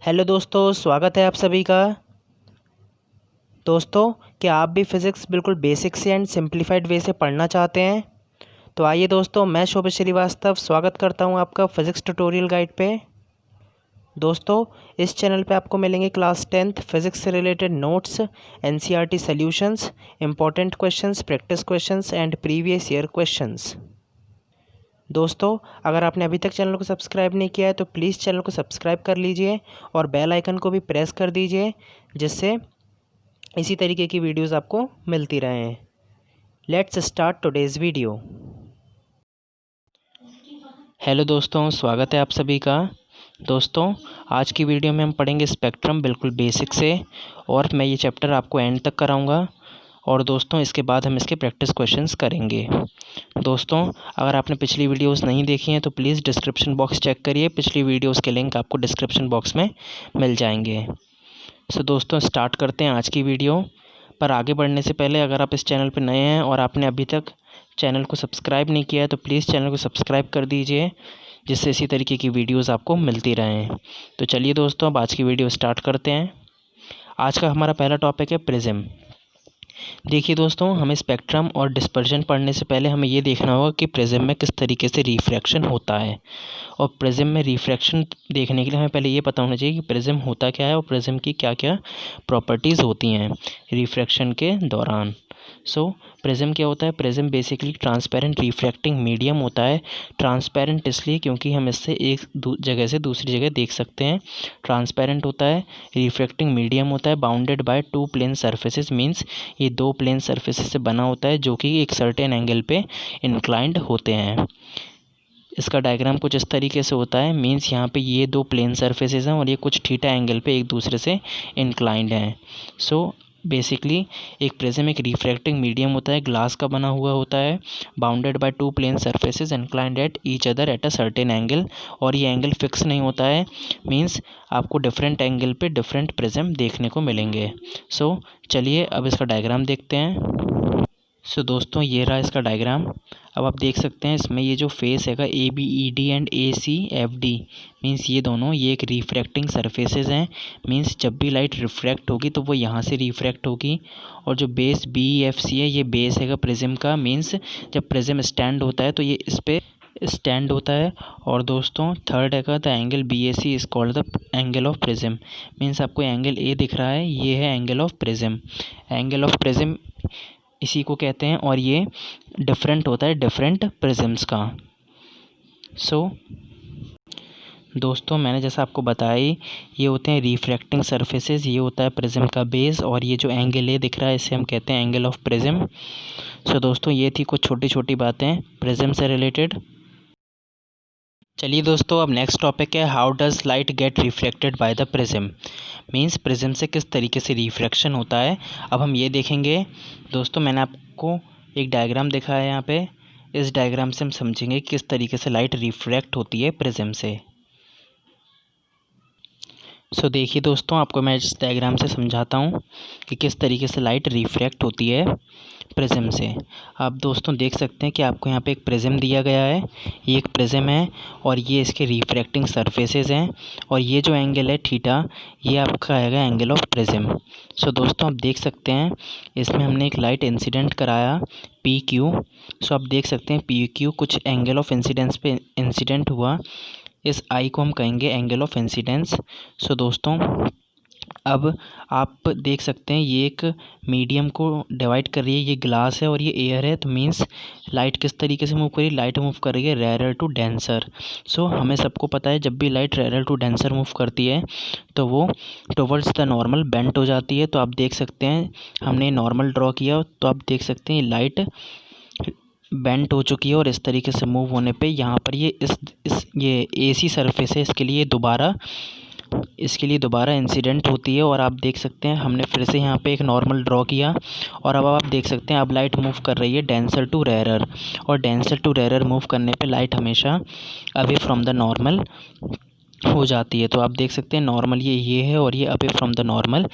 Hello दोस्तों, स्वागत है आप सभी का। दोस्तों, क्या आप भी फ़िज़िक्स बिल्कुल बेसिक से एंड सिंप्लीफाइड वे से पढ़ना चाहते हैं? तो आइए दोस्तों, मैं शोभित श्रीवास्तव स्वागत करता हूं आपका फ़िज़िक्स ट्यूटोरियल गाइड पे। दोस्तों, इस चैनल पे आपको मिलेंगे क्लास 10th फिज़िक्स से related notes, NCERT solutions, important questions, practice questions and previous year questions. दोस्तों, अगर आपने अभी तक चैनल को सब्सक्राइब नहीं किया है तो प्लीज़ चैनल को सब्सक्राइब कर लीजिए और बेल आइकन को भी प्रेस कर दीजिए, जिससे इसी तरीके की वीडियोस आपको मिलती रहें। Let's start today's video. Hello दोस्तों, स्वागत है आप सभी का। दोस्तों, आज की वीडियो में हम पढ़ेंगे स्पेक्ट्रम बिल्कुल बेसिक से, और मैं ये चैप्टर आपको एंड तक कराऊंगा। और दोस्तों, इसके बाद हम इसके प्रैक्टिस क्वेश्चंस करेंगे। दोस्तों, अगर आपने पिछली वीडियोस नहीं देखी हैं तो प्लीज़ डिस्क्रिप्शन बॉक्स चेक करिए, पिछली वीडियोस के लिंक आपको डिस्क्रिप्शन बॉक्स में मिल जाएंगे। सो दोस्तों, स्टार्ट करते हैं आज की वीडियो। पर आगे बढ़ने से पहले अगर आप इस चैनल पर नए हैं और आपने अभी तक चैनल को सब्सक्राइब नहीं किया है तो प्लीज़ चैनल को सब्सक्राइब कर दीजिए, जिससे इसी तरीके की वीडियोस आपको मिलती रहें। तो चलिए दोस्तों, अब आज की वीडियो स्टार्ट करते हैं। आज का हमारा पहला टॉपिक है प्रिज्म। देखिए दोस्तों, हमें स्पेक्ट्रम और डिस्पर्जन पढ़ने से पहले हमें ये देखना होगा कि प्रिज्म में किस तरीके से रिफ्रैक्शन होता है। और प्रिज्म में रिफ्रैक्शन देखने के लिए हमें पहले ये पता होना चाहिए कि प्रिज्म होता क्या है और प्रिज्म की क्या क्या प्रॉपर्टीज़ होती हैं रिफ्रैक्शन के दौरान। प्रिज्म क्या होता है? Prism basically transparent refracting medium होता है। ट्रांसपेरेंट इसलिए क्योंकि हम इससे एक जगह से दूसरी जगह देख सकते हैं। ट्रांसपेरेंट होता है, रिफ्रैक्टिंग मीडियम होता है, bounded by two plane surfaces, means ये दो प्लेन सर्फेसेस से बना होता है जो कि एक सर्टेन एंगल पे इंक्लाइंड होते हैं। इसका डायग्राम कुछ इस तरीके से होता है, मीन्स यहाँ पे ये दो प्लेन सर्फेसेस हैं और ये कुछ थीटा एंगल पे एक दूसरे से इंक्लाइंड हैं। बेसिकली एक प्रिज्म एक रिफ्रैक्टिंग मीडियम होता है, ग्लास का बना हुआ होता है, bounded by two plane surfaces inclined at each other at a certain angle. और ये एंगल फिक्स नहीं होता है, मीन्स आपको डिफरेंट एंगल पे डिफरेंट प्रिज्म देखने को मिलेंगे। चलिए अब इसका डायग्राम देखते हैं। दोस्तों, ये रहा इसका डायग्राम। अब आप देख सकते हैं इसमें ये जो फेस हैगा ABED एंड ACFD, मीन्स ये दोनों ये एक रिफ्रैक्टिंग सरफेसेस हैं। मीन्स जब भी लाइट रिफ्रैक्ट होगी तो वो यहाँ से रिफ्रैक्ट होगी। और जो बेस BEFC है, ये बेस हैगा प्रिज्म का। मीन्स जब प्रिज्म स्टैंड होता है तो ये इस पर स्टैंड होता है। और दोस्तों, थर्ड हैगा the angle BAC is called the angle of prism. Means आपको एंगल A दिख रहा है, ये है angle of prism. Angle of prism इसी को कहते हैं, और ये डिफरेंट होता है डिफरेंट प्रिज्म्स का। दोस्तों, मैंने जैसा आपको बताया, ये होते हैं रिफ्रैक्टिंग सरफेसेस, ये होता है प्रिज्म का बेस, और ये जो एंगल ए दिख रहा है इसे हम कहते हैं एंगल ऑफ प्रिज्म। दोस्तों, ये थी कुछ छोटी छोटी बातें प्रिज्म से रिलेटेड। चलिए दोस्तों, अब नेक्स्ट टॉपिक है how does light gate reflected by the prism. Means prism से किस तरीके से रिफ्रैक्शन होता है, अब हम ये देखेंगे। दोस्तों, मैंने आपको एक डायग्राम दिखाया है यहाँ पे। इस डायग्राम से हम समझेंगे किस तरीके से लाइट रिफ्रैक्ट होती है प्रिज्म से। देखिए दोस्तों, आपको मैं इस डायग्राम से समझाता हूँ कि किस तरीके से लाइट रिफ्रैक्ट होती है प्रिज्म से। आप दोस्तों देख सकते हैं कि आपको यहाँ पे एक प्रिज्म दिया गया है, ये एक प्रिज्म है और ये इसके रिफ्रैक्टिंग सरफेसेस हैं, और ये जो एंगल है थीटा, ये आपका आएगा एंगल ऑफ प्रिज्म। दोस्तों, आप देख सकते हैं इसमें हमने एक लाइट इंसिडेंट कराया PQ। आप देख सकते हैं PQ कुछ एंगल ऑफ इंसिडेंस पे इंसिडेंट हुआ, इस आई को हम कहेंगे एंगल ऑफ इंसिडेंस। दोस्तों, अब आप देख सकते हैं ये एक मीडियम को डिवाइड कर रही है, ये ग्लास है और ये एयर है। तो मीन्स लाइट किस तरीके से मूव कर रही है? लाइट मूव कर रही है रेरर टू डेंसर। हमें सबको पता है जब भी light rarer to denser move करती है तो वो टुवर्ड्स द नॉर्मल बेंट हो जाती है। तो आप देख सकते हैं हमने नॉर्मल ड्रॉ किया, तो आप देख सकते हैं लाइट बेंट हो चुकी है और इस तरीके से मूव होने पे यहाँ पर ये ये AC सरफेस है, इसके लिए दोबारा इंसिडेंट होती है। और आप देख सकते हैं हमने फिर से यहाँ पे एक नॉर्मल ड्रॉ किया, और अब आप देख सकते हैं अब लाइट मूव कर रही है डेंसर टू रेरर, और डेंसर टू रेरर मूव करने पे लाइट हमेशा अवे फ्रॉम द नॉर्मल हो जाती है। तो आप देख सकते हैं नॉर्मल ये है और ये away from the normal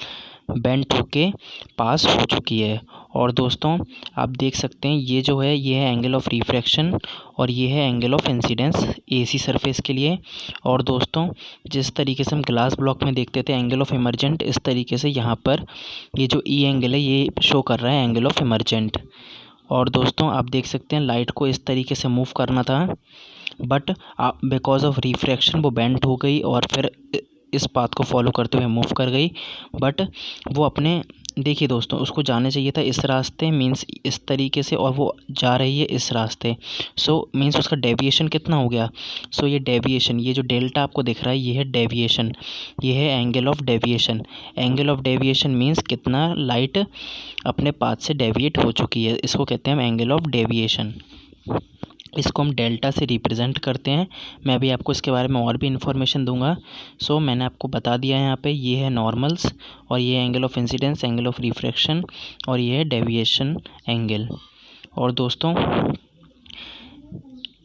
bent होके पास हो चुकी है। और दोस्तों आप देख सकते हैं ये जो है ये है एंगल ऑफ रिफ्रैक्शन और ये है angle of incidence AC surface के लिए। और दोस्तों जिस तरीके से हम ग्लास ब्लॉक में देखते थे एंगल ऑफ इमर्जेंट, इस तरीके से यहाँ पर ये जो ई एंगल है ये शो कर रहा है एंगल ऑफ इमर्जेंट। और दोस्तों आप देख सकते हैं लाइट को इस तरीके से मूव करना था, बट बिकॉज ऑफ रिफ्रैक्शन वो बेंड हो गई और फिर इस पाथ को फॉलो करते हुए मूव कर गई। बट वो अपने देखिए दोस्तों उसको जाना चाहिए था इस रास्ते, मींस इस तरीके से, और वो जा रही है इस रास्ते। सो मींस उसका डेविएशन कितना हो गया। सो ये डेविएशन, ये जो डेल्टा आपको दिख रहा है ये है डेविएशन, ये है angle of deviation. Angle of deviation means कितना लाइट अपने पाथ से डेविएट हो चुकी है, इसको कहते हैं हम एंगल ऑफ डेविएशन। इसको हम डेल्टा से रिप्रेजेंट करते हैं। मैं अभी आपको इसके बारे में और भी इन्फॉर्मेशन दूंगा। सो मैंने आपको बता दिया है यहाँ पे ये है नॉर्मल्स और ये है angle of incidence, angle of refraction और ये है डेविएशन एंगल। और दोस्तों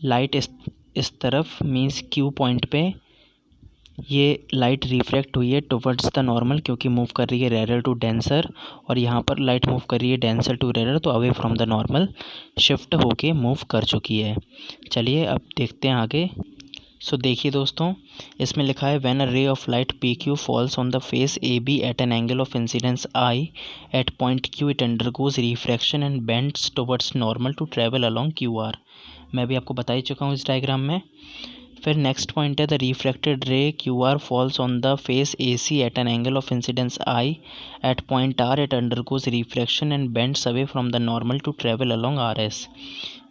लाइट इस तरफ मींस क्यू पॉइंट पे ये लाइट रिफ्लेक्ट हुई है टुवर्ड्स द नॉर्मल, क्योंकि मूव कर रही है रेयर टू डेंसर, और यहाँ पर लाइट मूव कर रही है डेंसर टू रेयर, तो away from the normal shift होके मूव कर चुकी है। चलिए अब देखते हैं आगे। सो देखिए दोस्तों इसमें लिखा है when a ray of light P Q falls on the face A B at an angle of incidence I at point Q it undergoes refraction and bends towards normal to travel along Q R. मैं अभी आपको बता ही चुका हूँ इस diagram में। फिर next point है the reflected ray Q R falls on the face A C at an angle of incidence I at point R it undergoes refraction and bends away from the normal to travel along R S.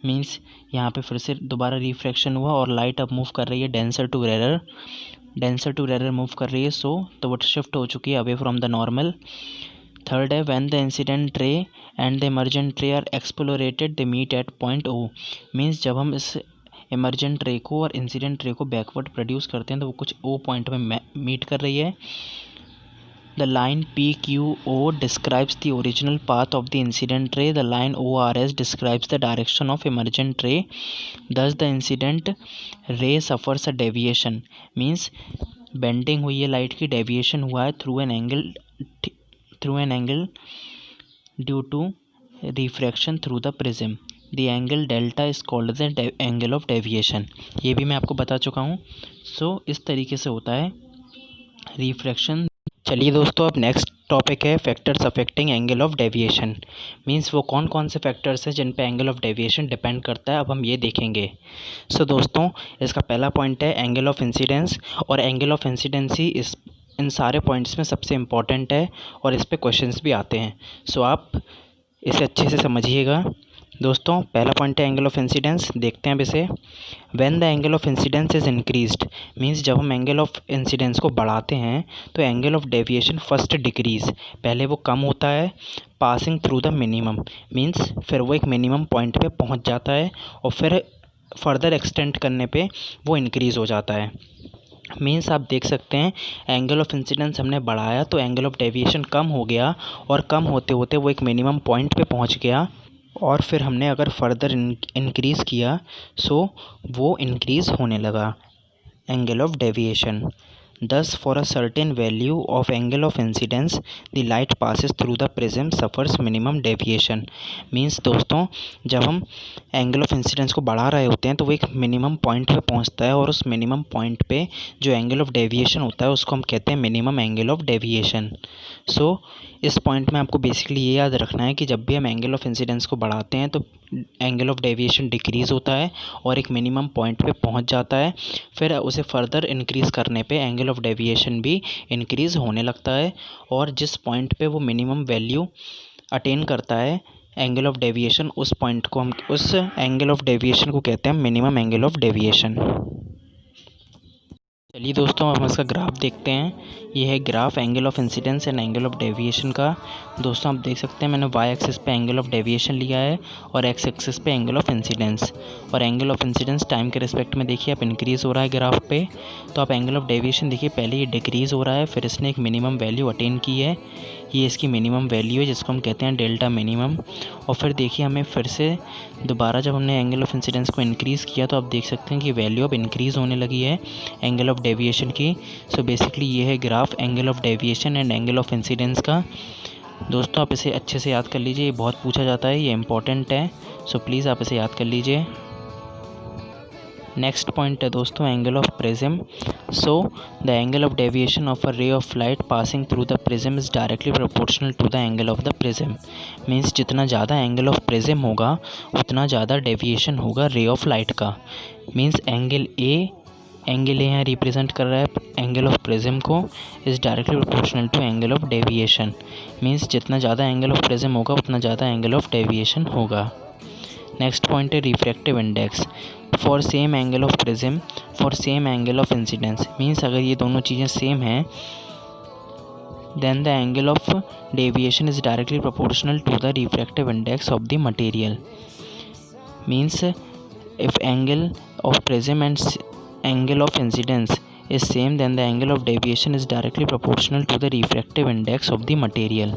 Means यहाँ पे फिर से दोबारा refraction हुआ और light अब move कर रही है denser to rare, denser to rare move कर रही है, सो तो वो शिफ्ट हो चुकी है away from the normal. Third है when the incident ray and the emergent ray are extrapolated they meet at point O. Means जब हम इस इमर्जेंट रे को और इंसिडेंट रे को बैकवर्ड प्रोड्यूस करते हैं तो वो कुछ ओ पॉइंट में मीट कर रही है। The line P Q O describes the original path of the incident ray, the line O R S describes the direction of emergent ray, thus the incident ray suffers a deviation. Means bending हुई है light की, deviation हुआ है through an angle due to refraction through the prism. The angle delta is called the angle of deviation. ये भी मैं आपको बता चुका हूँ। सो इस तरीके से होता है रिफ्रैक्शन। चलिए दोस्तों अब नेक्स्ट टॉपिक है factors affecting angle of deviation. Means वो कौन कौन से फैक्टर्स हैं जिन पे एंगल ऑफ डेविएशन डिपेंड करता है, अब हम ये देखेंगे। सो दोस्तों इसका पहला पॉइंट है एंगल ऑफ इंसिडेंस, और एंगल ऑफ इंसिडेंस ही इन सारे पॉइंट्स में सबसे इम्पॉर्टेंट है और इस पे क्वेश्चंस भी आते हैं। सो आप इसे अच्छे से समझिएगा। दोस्तों पहला पॉइंट है एंगल ऑफ इंसिडेंस, देखते हैं अब इसे। When the angle of incidence is increased, means जब हम एंगल ऑफ इंसिडेंस को बढ़ाते हैं तो angle of deviation first decrease, पहले वो कम होता है, passing through the minimum, means फिर वो एक मिनिमम पॉइंट पे पहुंच जाता है और फिर फर्दर एक्सटेंड करने पे वो इंक्रीज़ हो जाता है। मीन्स आप देख सकते हैं एंगल ऑफ इंसिडेंस हमने बढ़ाया तो एंगल ऑफ डेविएशन कम हो गया, और कम होते होते वो एक मिनिमम पॉइंट पे पहुंच गया, और फिर हमने अगर फर्दर इंक्रीज़ किया सो वो इंक्रीज़ होने लगा angle of deviation. Thus for a certain value of angle of incidence the light passes through the prism suffers minimum deviation। Means दोस्तों जब हम एंगल ऑफ इंसिडेंस को बढ़ा रहे होते हैं तो वो एक मिनिमम पॉइंट पे पहुंचता है, और उस मिनिमम पॉइंट पे जो एंगल ऑफ डेविएशन होता है उसको हम कहते हैं मिनिमम एंगल ऑफ डेविएशन। सो इस पॉइंट में आपको बेसिकली ये याद रखना है कि जब भी हम एंगल ऑफ इंसिडेंस को बढ़ाते हैं तो एंगल ऑफ डेविएशन डिक्रीज़ होता है और एक मिनिमम पॉइंट पे पहुंच जाता है, फिर उसे फर्दर इंक्रीज़ करने पे एंगल ऑफ डेविएशन भी इंक्रीज़ होने लगता है, और जिस पॉइंट पे वो मिनिमम वैल्यू अटेन करता है एंगल ऑफ डेविएशन, उस पॉइंट को हम उस एंगल ऑफ डेविएशन को कहते हैं मिनिमम एंगल ऑफ डेविएशन। चलिए दोस्तों हम इसका ग्राफ देखते हैं। ये है graph angle of incidence and angle of deviation का। दोस्तों आप देख सकते हैं मैंने वाई एक्सिस पे एंगल ऑफ डेविएशन लिया है और एक्स एक्सिस पे एंगल ऑफ इंसिडेंस, और एंगल ऑफ इंसिडेंस टाइम के रिस्पेक्ट में देखिए आप इंक्रीज़ हो रहा है ग्राफ पे, तो आप एंगल ऑफ डेविएशन देखिए पहले ये डिक्रीज़ हो रहा है, फिर इसने एक मिनिमम वैल्यू अटेन की है, ये इसकी मिनिमम वैल्यू है जिसको हम कहते हैं डेल्टा मिनिमम, और फिर देखिए हमें फिर से दोबारा जब हमने एंगल ऑफ इंसिडेंस को इंक्रीज़ किया तो आप देख सकते हैं कि वैल्यू अब इंक्रीज़ होने लगी है एंगल ऑफ डेविएशन की। सो बेसिकली ये है graph angle of deviation and angle of incidence का। दोस्तों आप इसे अच्छे से याद कर लीजिए, ये बहुत पूछा जाता है, ये इंपॉर्टेंट है, सो प्लीज़ आप इसे याद कर लीजिए। नेक्स्ट पॉइंट है दोस्तों angle of prism. So the angle of deviation of a ray of light passing through the prism is directly proportional to the angle of the prism. Means जितना ज़्यादा angle of prism होगा उतना ज़्यादा deviation होगा ray of light का। Means angle A यहाँ represent कर रहा है एंगल ऑफ प्रिज्म को, is directly proportional to angle of deviation. Means जितना ज़्यादा एंगल ऑफ प्रिज्म होगा उतना ज़्यादा एंगल ऑफ डेविएशन होगा। नेक्स्ट पॉइंट है refractive index for same angle of prism for same angle of incidence. Means अगर ये दोनों चीज़ें सेम हैं then the angle of deviation is directly proportional to the refractive index of the material. Means if angle of prism and angle of incidence is same then the angle of deviation is directly proportional to the refractive index of the material।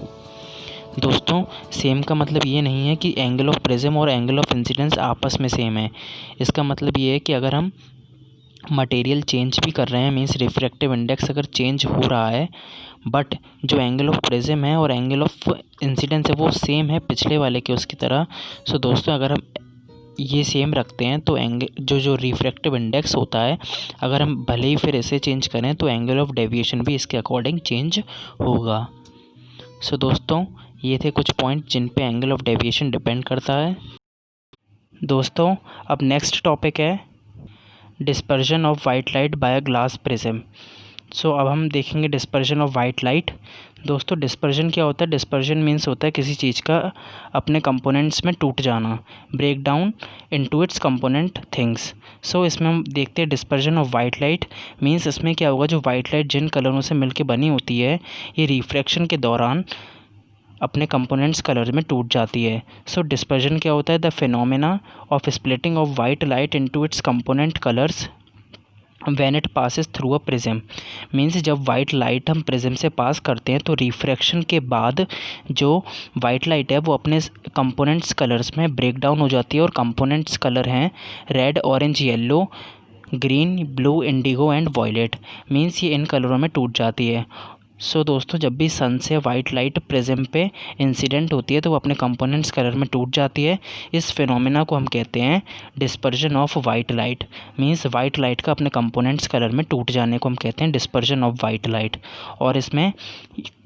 दोस्तों same का मतलब ये नहीं है कि angle of prism और angle of incidence आपस में सेम है। इसका मतलब ये है कि अगर हम मटेरियल चेंज भी कर रहे हैं मीन्स रिफ्रैक्टिव इंडेक्स अगर चेंज हो रहा है बट जो एंगल ऑफ प्रिज्म है और एंगल ऑफ इंसिडेंस है वो सेम है पिछले वाले के उसकी तरह। सो दोस्तों अगर हम ये सेम रखते हैं तो एंगल जो रिफ्रैक्टिव इंडेक्स होता है अगर हम भले ही फिर इसे चेंज करें तो एंगल ऑफ डेविएशन भी इसके अकॉर्डिंग चेंज होगा। सो दोस्तों ये थे कुछ पॉइंट जिन पे एंगल ऑफ डेविएशन डिपेंड करता है। दोस्तों अब नेक्स्ट टॉपिक है dispersion of white light by a glass prism. So अब हम देखेंगे डिस्पर्जन ऑफ वाइट लाइट। दोस्तों डिस्पर्जन क्या होता है? डिस्पर्जन मीन्स होता है किसी चीज़ का अपने कंपोनेंट्स में टूट जाना, break down into its component things. So इसमें हम देखते हैं dispersion of white light means इसमें क्या होगा, जो वाइट लाइट जिन कलरों से मिलकर बनी होती है ये रिफ्रैक्शन के दौरान अपने कंपोनेंट्स कलर में टूट जाती है। सो डिस्पर्जन क्या होता है? The phenomena of splitting of white light into its component colours when it passes through a prism. Means जब वाइट लाइट हम प्रिज्म से पास करते हैं तो रिफ्रैक्शन के बाद जो वाइट लाइट है वो अपने कंपोनेंट्स कलर्स में ब्रेक डाउन हो जाती है और कंपोनेंट्स कलर हैं red, orange, yellow, green, blue, indigo and violet. Means ये इन कलरों में टूट जाती है। सो दोस्तों जब भी सन से वाइट लाइट प्रिज्म पे इंसिडेंट होती है तो वो अपने कंपोनेंट्स कलर में टूट जाती है। इस फिनोमेना को हम कहते हैं dispersion of white light. Means white light का अपने कंपोनेंट्स कलर में टूट जाने को हम कहते हैं डिस्पर्जन ऑफ वाइट लाइट। और इसमें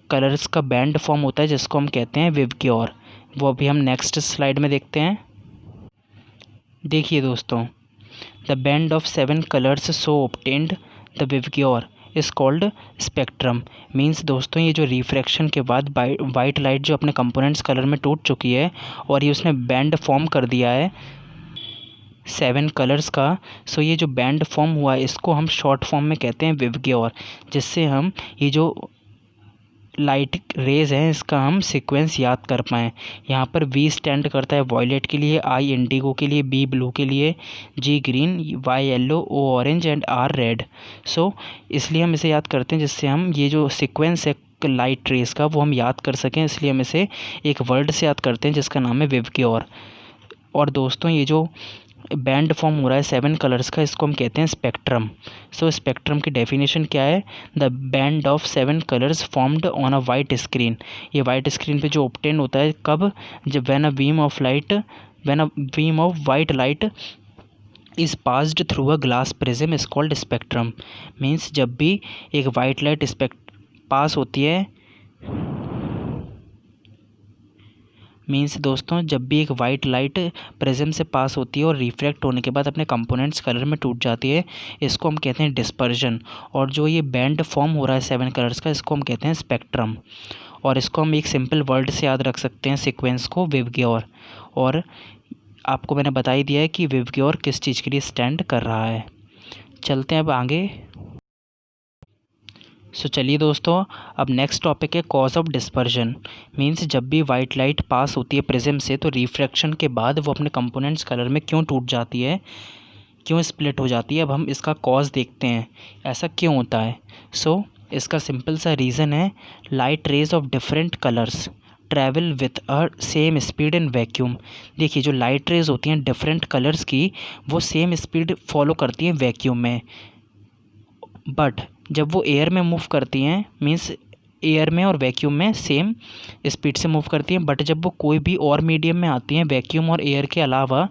कलर्स का बैंड फॉर्म होता है जिसको हम कहते हैं विवग्योर। वो अभी हम नेक्स्ट स्लाइड में देखते हैं। देखिए दोस्तों the band of 7 colours so obtained the विवग्योर इज़ कॉल्ड स्पेक्ट्रम। मीन्स दोस्तों ये जो रिफ्रैक्शन के बाद वाइट लाइट जो अपने कंपोनेंट्स कलर में टूट चुकी है और ये उसने बैंड फॉर्म कर दिया है 7 कलर्स का। सो ये जो बैंड फॉर्म हुआ है इसको हम शॉर्ट फॉर्म में कहते हैं विवग्योर, जिससे हम ये जो लाइट रेज़ हैं इसका हम सीक्वेंस याद कर पाएँ। यहाँ पर वी स्टैंड करता है वॉयलेट के लिए, आई इंडिगो के लिए, बी ब्लू के लिए, G green, Y yellow, O orange and R red. So इसलिए हम इसे याद करते हैं जिससे हम ये जो सीक्वेंस है लाइट रेज़ का वो हम याद कर सकें, इसलिए हम इसे एक वर्ड से याद करते हैं जिसका नाम है विवग्योर। और दोस्तों ये जो बैंड फॉर्म हो रहा है 7 कलर्स का इसको हम कहते हैं स्पेक्ट्रम। सो स्पेक्ट्रम की डेफिनेशन क्या है? The band of 7 colours formed on a white screen. ये वाइट स्क्रीन पे जो ऑब्टेन होता है कब? जब when a beam of white light is passed through a glass prism is called spectrum. Means जब भी एक वाइट लाइट पास होती है मीन्स दोस्तों जब भी एक वाइट लाइट प्रिज्म से पास होती है और रिफ्रैक्ट होने के बाद अपने कंपोनेंट्स कलर में टूट जाती है इसको हम कहते हैं डिस्पर्जन। और जो ये बैंड फॉर्म हो रहा है 7 कलर्स का इसको हम कहते हैं स्पेक्ट्रम। और इसको हम एक सिंपल वर्ड से याद रख सकते हैं सीक्वेंस को, विवग्योर। और आपको मैंने बता ही दिया है कि विवग्योर किस चीज़ के लिए स्टैंड कर रहा है। चलते हैं अब आगे। सो चलिए दोस्तों अब नेक्स्ट टॉपिक है कॉज ऑफ डिस्पर्जन। मीन्स जब भी वाइट लाइट पास होती है प्रिज्म से तो रिफ्रैक्शन के बाद वो अपने कंपोनेंट्स कलर में क्यों टूट जाती है, क्यों स्प्लिट हो जाती है। अब हम इसका कॉज देखते हैं, ऐसा क्यों होता है। सो इसका सिंपल सा रीज़न है light rays of different colours travel with a same speed in vacuum. देखिए जो लाइट रेज होती हैं डिफरेंट कलर्स की वो सेम स्पीड फॉलो करती हैं वैक्यूम में, बट जब वो एयर में मूव करती हैं मीन्स एयर में और वैक्यूम में सेम स्पीड से मूव करती हैं, बट जब वो कोई भी और मीडियम में आती हैं वैक्यूम और एयर के अलावा,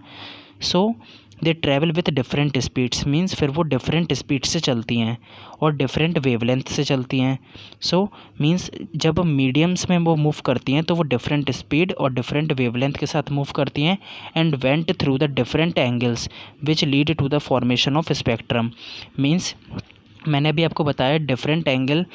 so they travel with different speeds, means फिर वो डिफरेंट स्पीड से चलती हैं और डिफरेंट वेवलेंथ से चलती हैं। सो मीन्स जब मीडियम्स में वो मूव करती हैं तो वो डिफरेंट स्पीड और डिफरेंट वेवलेंथ के साथ मूव करती हैं and went through the different angles which lead to the formation of spectrum. Means मैंने अभी आपको बताया डिफरेंट एंगल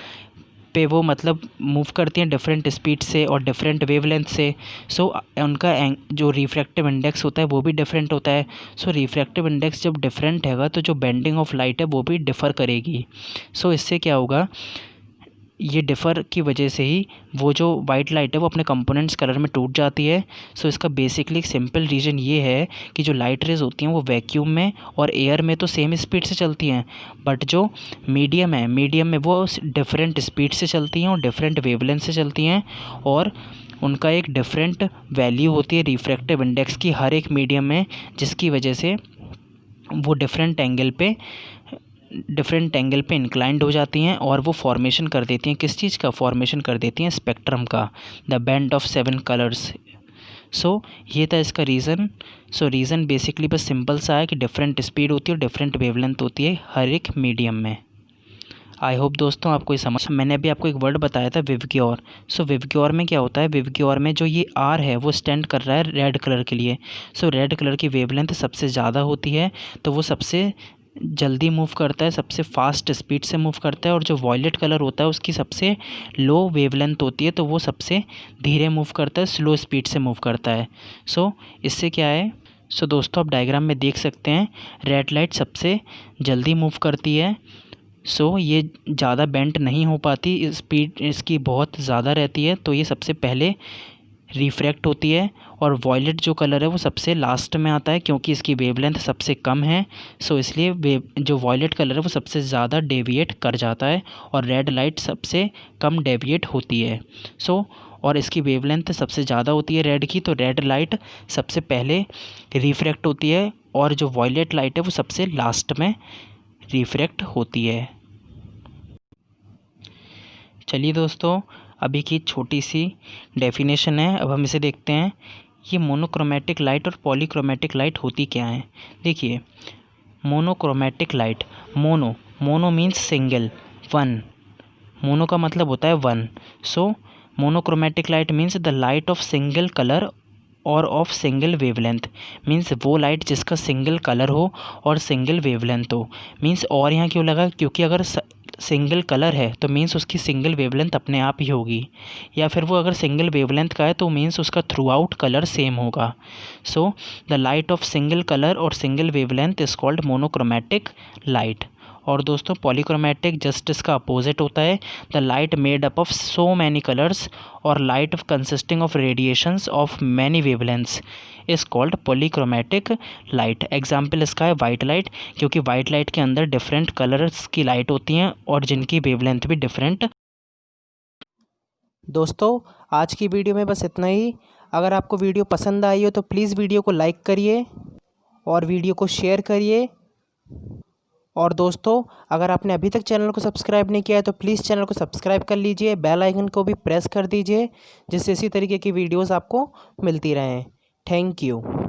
पे वो मतलब मूव करती हैं डिफरेंट स्पीड से और डिफरेंट वेवलेंथ से। सो उनका जो रिफ्रैक्टिव इंडेक्स होता है वो भी डिफरेंट होता है। सो रिफ्रैक्टिव इंडेक्स जब डिफरेंट हैगा तो जो बेंडिंग ऑफ लाइट है वो भी डिफ़र करेगी। सो इससे क्या होगा, ये डिफ़र की वजह से ही वो जो वाइट लाइट है वो अपने कंपोनेंट्स कलर में टूट जाती है। सो इसका बेसिकली एक सिंपल रीज़न ये है कि जो लाइट रेज होती हैं वो वैक्यूम में और एयर में तो सेम स्पीड से चलती हैं, बट जो मीडियम है, मीडियम में वो डिफरेंट स्पीड से चलती हैं और डिफरेंट वेवलेंथ से चलती हैं और उनका एक डिफरेंट वैल्यू होती है रिफ्रैक्टिव इंडेक्स की हर एक मीडियम में, जिसकी वजह से वो डिफरेंट एंगल पे इंक्लाइंड हो जाती हैं और वो फॉर्मेशन कर देती हैं, किस चीज़ का फॉर्मेशन कर देती हैं, स्पेक्ट्रम का, द बैंड ऑफ 7 कलर्स। सो ये था इसका रीज़न। सो रीज़न बेसिकली बस सिंपल सा है कि डिफरेंट स्पीड होती है और डिफरेंट वेवलेंथ होती है हर एक मीडियम में। आई होप दोस्तों आपको ये समझ। मैंने अभी आपको एक वर्ड बताया था विवग्योर। सो विवग्योर में क्या होता है, विवग्योर में जो ये आर है वो स्टैंड कर रहा है रेड कलर के लिए। सो रेड कलर की वेवलेंथ सबसे ज़्यादा होती है तो वो सबसे जल्दी मूव करता है, सबसे फास्ट स्पीड से मूव करता है, और जो वॉयलेट कलर होता है उसकी सबसे लो वेवलेंथ होती है तो वो सबसे धीरे मूव करता है, स्लो स्पीड से मूव करता है। सो इससे क्या है, सो दोस्तों आप डायग्राम में देख सकते हैं रेड लाइट सबसे जल्दी मूव करती है। सो ये ज़्यादा बेंट नहीं हो पाती, स्पीड इसकी बहुत ज़्यादा रहती है, तो ये सबसे पहले रिफ्रैक्ट होती है। और वॉयलेट जो कलर है वो सबसे लास्ट में आता है क्योंकि इसकी वेवलेंथ सबसे कम है। सो इसलिए जो वॉयलेट कलर है वो सबसे ज़्यादा डेविएट कर जाता है और रेड लाइट सबसे कम डेविएट होती है। सो और इसकी वेवलेंथ सबसे ज़्यादा होती है रेड की, तो रेड लाइट सबसे पहले रिफ्रैक्ट होती है और जो वॉयलेट लाइट है वो सबसे लास्ट में रिफ्रैक्ट होती है। चलिए दोस्तों, अभी की छोटी सी डेफिनेशन है, अब हम इसे देखते हैं। ये मोनोक्रोमेटिक लाइट और पॉलीक्रोमेटिक लाइट होती क्या है। देखिए, monochromatic light, mono means single, one, mono का मतलब होता है one. So monochromatic light means the light of single colour और ऑफ सिंगल वेवलेंथ, मीन्स वो लाइट जिसका सिंगल कलर हो और सिंगल वेवलेंथ हो। मीन्स और यहाँ क्यों लगा, क्योंकि अगर सिंगल कलर है तो मीन्स उसकी सिंगल वेवलेंथ अपने आप ही होगी, या फिर वो अगर सिंगल वेवलेंथ का है तो मीन्स उसका थ्रू आउट कलर सेम होगा। So the light of single colour और single wavelength is called monochromatic light. और दोस्तों पॉलीक्रोमेटिक जस्ट इसका अपोजिट होता है, the light made up of so many colours और light consisting of radiations of many wavelengths is called polychromatic light. Example इसका है white light, क्योंकि white light के अंदर डिफरेंट कलर्स की लाइट होती हैं और जिनकी वेवलेंथ भी डिफरेंट। दोस्तों आज की वीडियो में बस इतना ही। अगर आपको वीडियो पसंद आई हो तो प्लीज़ वीडियो को लाइक करिए और वीडियो को शेयर करिए। और दोस्तों अगर आपने अभी तक चैनल को सब्सक्राइब नहीं किया है तो प्लीज़ चैनल को सब्सक्राइब कर लीजिए, बेल आइकन को भी प्रेस कर दीजिए, जिससे इसी तरीके की वीडियोस आपको मिलती रहें। Thank you.